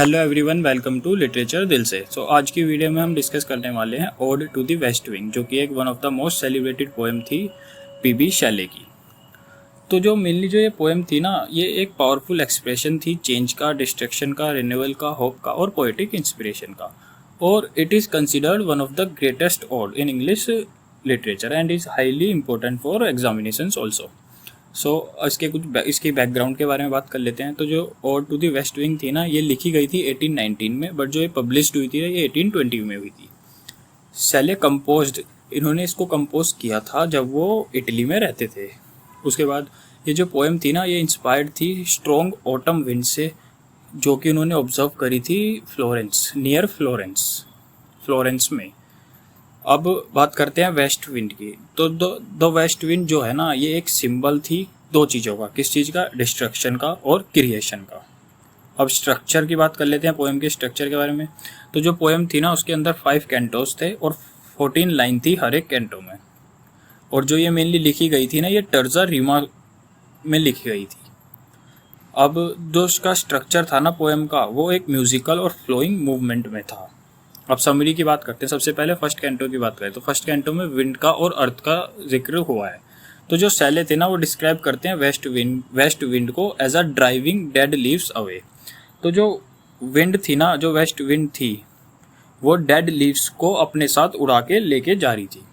Hello everyone, welcome to literature दिल से। आज की वीडियो में हम डिस्कस करने वाले हैं ode to the west wing, जो कि एक one of the most celebrated poem थी पीबी शैले की। तो जो मेनली जो ये पोएम थी ना, ये एक पावरफुल एक्सप्रेशन थी चेंज का, डिस्ट्रक्शन का, रिन्यूअल का, होप का और पोएटिक इंस्पिरेशन का। और it is considered one of the greatest ode in English literature and is highly important for examinations also. इसकी बैकग्राउंड के बारे में बात कर लेते हैं। तो जो ode to the west wing थी ना, ये लिखी गई थी 1819 में, बट जो ये पब्लिश्ड हुई थी ये 1820 में हुई थी। शैले इन्होंने इसको कंपोज किया था जब वो इटली में रहते थे। उसके बाद ये जो पोएम थी ना, ये इंस्पायर्ड थी स्ट्रॉन्ग ऑटम विंड से, जो कि उन्होंने ऑब्जर्व करी थी नियर फ्लोरेंस में। अब बात करते हैं वेस्ट विंड की। तो द वेस्ट विंड जो है ना, ये एक सिंबल थी दो चीज़ों का। किस चीज़ का? डिस्ट्रक्शन का और क्रिएशन का। अब स्ट्रक्चर की बात कर लेते हैं, पोएम के स्ट्रक्चर के बारे में। तो जो पोएम थी ना, उसके अंदर 5 कैंटोस थे और 14 लाइन थी हर एक कैंटो में। और जो ये मेनली लिखी गई थी ना, ये टर्जा रीमा में लिखी गई थी। अब जो उसका स्ट्रक्चर था ना पोएम का, वो एक म्यूजिकल और फ्लोइंग मूवमेंट में था। अब समरी की बात करते हैं। सबसे पहले फर्स्ट कैंटो की बात करें तो फर्स्ट कैंटो में विंड का और अर्थ का जिक्र हुआ है। तो जो शैले थे ना, वो डिस्क्राइब करते हैं वेस्ट विंड को as a driving dead leaves away. तो जो विंड थी ना, जो वेस्ट विंड थी, वो डेड लीव्स को अपने साथ उड़ा के लेके जा रही थी।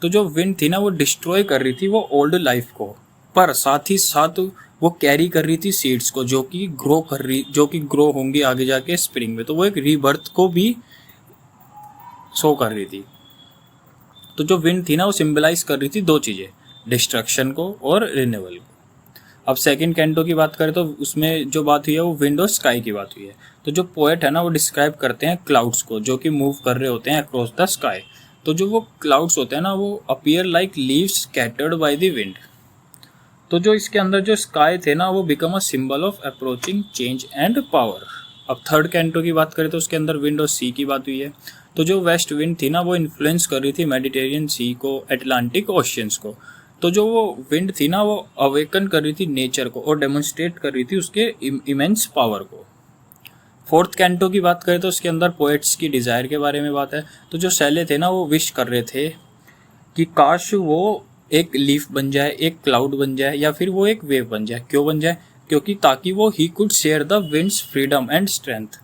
तो जो विंड थी ना, वो डिस्ट्रॉय कर रही थी वो ओल्ड लाइफ को, पर साथ ही साथ वो कैरी कर रही थी सीड्स को, जो कि ग्रो होंगी आगे जाके स्प्रिंग में। तो वो एक रीबर्थ को भी शो कर रही थी। तो जो विंड थी ना, वो सिंबलाइज कर रही थी दो चीज़ें, डिस्ट्रक्शन को और रिन्यूअल को। अब सेकंड कैंटो की बात करें तो उसमें जो बात हुई है वो विंड और स्काई की बात हुई है। तो जो पोएट है ना, वो डिस्क्राइब करते हैं क्लाउड्स को, जो कि मूव कर रहे होते हैं अक्रॉस द स्काई। तो जो वो क्लाउड्स होते हैं ना, वो appear like leaves scattered by the wind. तो जो इसके अंदर जो स्काई थे ना, वो become a symbol of approaching change and power. अब थर्ड कैंटो की बात करें तो उसके अंदर विंड और सी की बात हुई है। तो जो वेस्ट विंड थी ना, वो इन्फ्लुएंस कर रही थी मेडिटेरियन सी को, अटलांटिक ओशियंस को। तो जो वो विंड थी ना, वो अवेकन कर रही थी नेचर को और डेमोन्स्ट्रेट कर रही थी उसके इमेंस पावर को। फोर्थ कैंटो की बात करें तो उसके अंदर पोएट्स की डिज़ायर के बारे में बात है। तो जो शैले थे ना, वो विश कर रहे थे कि काश वो एक लीफ बन जाए, एक क्लाउड बन जाए, या फिर वो एक वेव बन जाए। क्यों बन जाए? क्योंकि ताकि वो he could share the winds freedom and strength.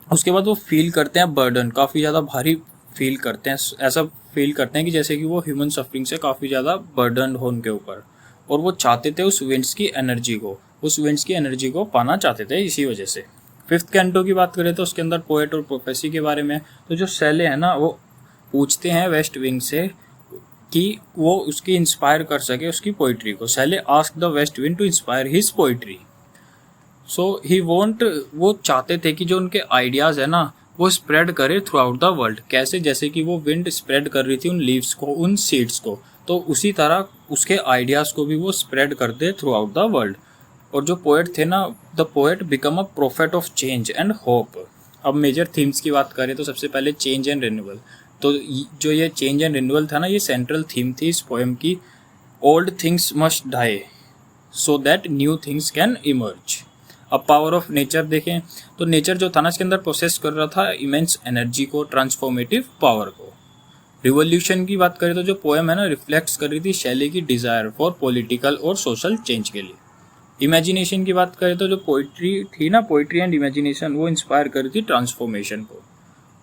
उसके बाद वो फील करते हैं बर्डन, काफ़ी ज़्यादा भारी फील करते हैं, ऐसा फील करते हैं कि जैसे कि वो ह्यूमन सफरिंग से काफ़ी ज़्यादा बर्डन हो उनके ऊपर। और वो चाहते थे उस विंड्स की एनर्जी को पाना चाहते थे इसी वजह से। फिफ्थ कैंटो की बात करें तो उसके अंदर पोएट और प्रोफेसी के बारे में। तो जो शैले हैं ना, वो पूछते हैं वेस्ट विंग से कि वो उसकी इंस्पायर कर सके उसकी पोइट्री को। Shelley ask the west wind to inspire his poetry. वो चाहते थे कि जो उनके आइडियाज़ है ना, वो स्प्रेड करे थ्रू आउट द वर्ल्ड। कैसे? जैसे कि वो विंड स्प्रेड कर रही थी उन लीव्स को, उन सीड्स को, तो उसी तरह उसके आइडियाज़ को भी वो स्प्रेड कर दे थ्रू आउट द वर्ल्ड। और जो पोएट थे ना, the poet become a prophet of change and hope. अब मेजर थीम्स की बात करें तो सबसे पहले चेंज एंड रिन्यूअल। तो जो ये चेंज एंड रिन्यूअल था ना, ये सेंट्रल थीम थी इस पोएम की। Old things must die so that new things can emerge. अब पावर ऑफ नेचर देखें तो नेचर जो था ना, इसके अंदर प्रोसेस कर रहा था इमेंस एनर्जी को, ट्रांसफॉर्मेटिव पावर को। रिवॉल्यूशन की बात करें तो जो पोएम है ना, रिफ्लेक्ट्स कर रही थी शैले की डिज़ायर फॉर पॉलिटिकल और सोशल चेंज के लिए। इमेजिनेशन की बात करें तो जो पोइट्री थी ना, पोइट्री एंड इमेजिनेशन, वो इंस्पायर कर रही थी ट्रांसफॉर्मेशन को।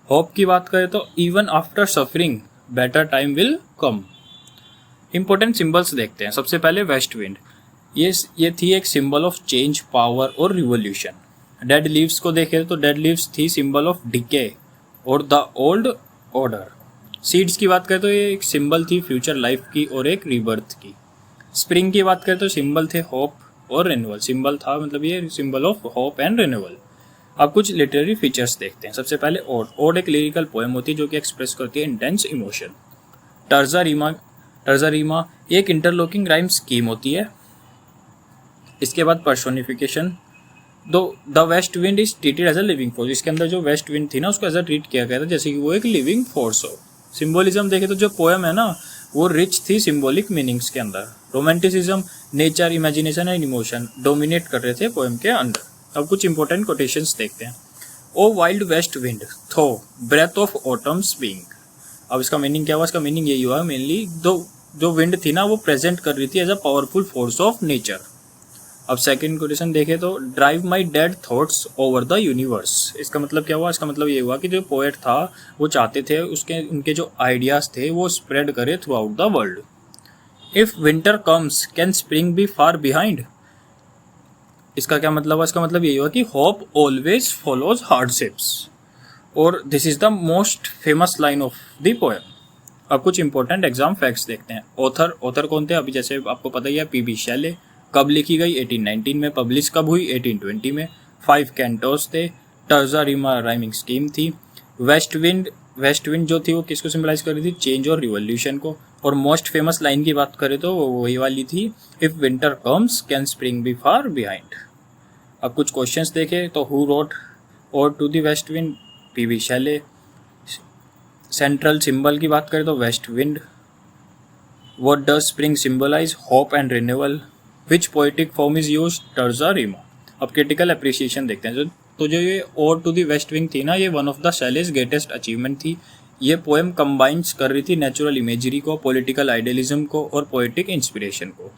होप की बात करें तो even after suffering better time will come. Important symbols देखते हैं। सबसे पहले वेस्ट विंड, ये थी एक सिंबल ऑफ चेंज, पावर और रिवॉल्यूशन। डेड लीव्स को देखें तो डेड लीव्स थी सिंबल ऑफ डिके और द ओल्ड ऑर्डर। सीड्स की बात करें तो ये एक सिंबल थी फ्यूचर लाइफ की और एक रीबर्थ की। स्प्रिंग की बात करें तो सिंबल थे होप और रिन्यूअल। सिंबल था, मतलब ये symbol of hope and renewal. अब कुछ लिटरेरी फीचर्स देखते हैं। सबसे पहले ओड एक लिरिकल पोएम होती है जो कि एक्सप्रेस करती है इंटेंस इमोशन। टर्जा रीमा एक इंटरलॉकिंग राइम स्कीम होती है। इसके बाद personification, the west wind is treated as a living force. इसके अंदर जो वेस्ट विंड थी ना, उसको एज अ ट्रीट किया गया था जैसे कि वो एक लिविंग फोर्स हो। सिंबोलिज्म देखे तो जो पोएम है ना, वो रिच थी सिंबॉलिक मीनिंग्स के अंदर। Romanticism, nature, imagination and emotion dominate कर रहे थे पोएम के अंदर। अब कुछ इंपॉर्टेंट कोटेशंस देखते हैं। ओ वाइल्ड वेस्ट विंड थो ब्रेथ ऑफ ऑटम्स बीइंग। अब इसका मीनिंग क्या हुआ? इसका मीनिंग यही हुआ मेनली जो विंड थी ना वो प्रेजेंट कर रही थी as a powerful force of nature. अब सेकंड कोटेशन देखें तो drive my dead thoughts over the universe. इसका मतलब क्या हुआ? इसका मतलब ये हुआ कि जो पोएट था वो चाहते थे उनके जो आइडियाज थे वो स्प्रेड करे through the world. If winter comes can spring be far behind. इसका क्या मतलब है? इसका मतलब यही हुआ कि होप ऑलवेज फॉलोज हार्डशिप्स, और this is the most famous line of the poem. अब कुछ इंपॉर्टेंट एग्जाम फैक्ट्स देखते हैं। ऑथर कौन थे? अभी जैसे आपको पता ही है, पीबी शैले। कब लिखी गई? 1819 में। पब्लिश कब हुई? 1820 में। 5 कैंटोस थे। टर्जा रिमा राइमिंग स्कीम थी। वेस्ट विंड जो थी वो किसको सिंबलाइज कर रही थी? चेंज और रिवॉल्यूशन को। और मोस्ट फेमस लाइन की बात करें तो वो वही वाली थी, if winter comes can spring be far behind. अब कुछ क्वेश्चंस देखें तो who wrote ode to the west wind? PB Shelley. Central symbol की बात करें तो west wind. What does spring symbolize? Hope and renewal. Which poetic form is use? Terza rima. अब critical appreciation देखते हैं। तो जो ये और टू द वेस्ट विंग थी ना, ये one of the Shelley's greatest achievement थी। ये पोएम कंबाइंस कर रही थी नेचुरल इमेजरी को, पॉलिटिकल आइडियलिज्म को और पोएटिक इंस्पिरेशन को।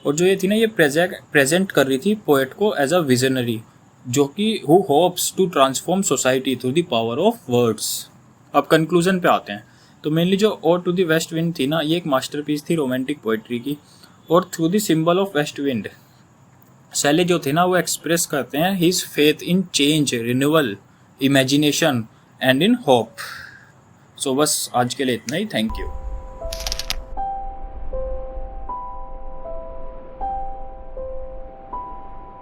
और जो ये थी ना, ये प्रेजेंट कर रही थी पोएट को एज अ विजनरी, जो कि who hopes to transform society through the power of words. अब कंक्लूजन पे आते हैं। तो मेनली जो और टू द वेस्ट विंड थी ना, ये एक मास्टरपीस थी रोमांटिक पोएट्री की। और through the symbol of west wind Shelley जो थे ना वो एक्सप्रेस करते हैं his faith in change, renewal, imagination and in hope. So बस आज के लिए इतना ही। Thank you.